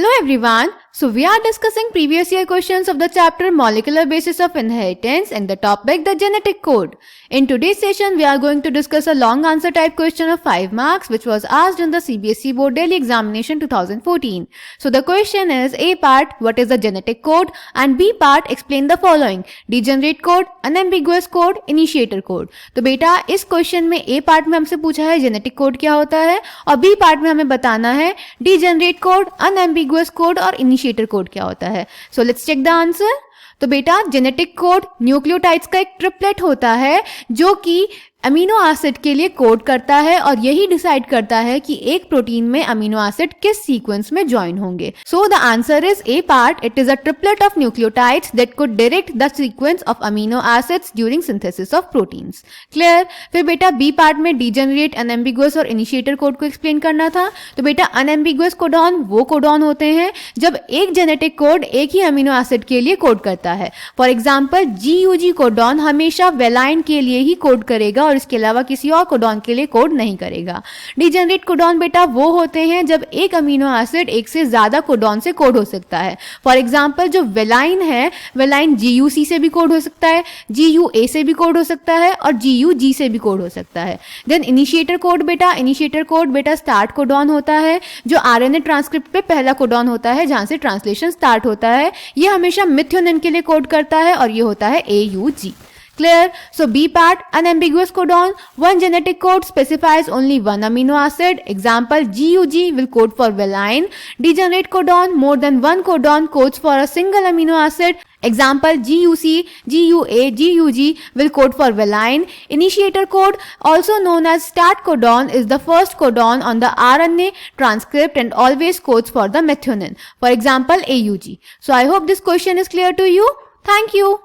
Hello everyone. So we are discussing previous year questions of the chapter Molecular Basis of Inheritance and the topic the genetic code. In today's session we are going to discuss a long answer type question of 5 marks which was asked in the CBSE Board Daily Examination 2014. So the question is A part, what is the genetic code, and B part, explain the following: degenerate code, unambiguous code, initiator code. तो बेटा इस question में A part में हमसे पूछा है genetic code क्या होता है और B पार्ट में हमें बताना है डिजेनरेट कोड, अनएम्बिगुअस कोड और इनिशिएटर कोड क्या होता है. So let's check the answer. तो बेटा जेनेटिक कोड न्यूक्लियोटाइड्स का एक ट्रिपलेट होता है जो कि अमीनो एसिड के लिए कोड करता है और यही डिसाइड करता है कि एक प्रोटीन में अमीनो एसिड किस सीक्वेंस में ज्वाइन होंगे. So the answer is a part. It is a triplet of nucleotides that could direct the sequence of amino acids during synthesis of proteins. Clear. फिर बेटा बी पार्ट में degenerate, unambiguous और initiator code को explain करना था. तो बेटा unambiguous codon वो कोडॉन होते हैं जब एक जेनेटिक कोड एक ही अमीनो एसिड के लिए कोड करता है. फॉर एग्जाम्पल GUG कोडॉन हमेशा वेलाइन के लिए ही कोड करेगा और इसके अलावा किसी और कोडॉन के लिए कोड नहीं करेगा. डिजेनरेट कोडॉन बेटा वो होते हैं जब एक अमीनो एसिड एक से ज्यादा कोडॉन से कोड हो सकता है. फॉर एग्जांपल जो वेलाइन है, वेलाइन GUC से भी कोड हो सकता है, GUA से भी कोड हो सकता है और GUG से भी कोड हो सकता है. देन इनिशिएटर कोड बेटा स्टार्ट कोडॉन होता है जो RNA ट्रांसक्रिप्ट पे पहला कोडॉन होता है जहां से ट्रांसलेशन स्टार्ट होता है. ये हमेशा मिथ्योनिन के लिए कोड करता है और ये होता है AUG. Clear? So B part, unambiguous codon. One genetic code specifies only one amino acid. Example, GUG will code for valine. Degenerate codon, more than one codon codes for a single amino acid. Example, GUC, GUA, GUG will code for valine. Initiator code, also known as start codon, is the first codon on the RNA transcript and always codes for the methionine. For example, AUG. So I hope this question is clear to you. Thank you.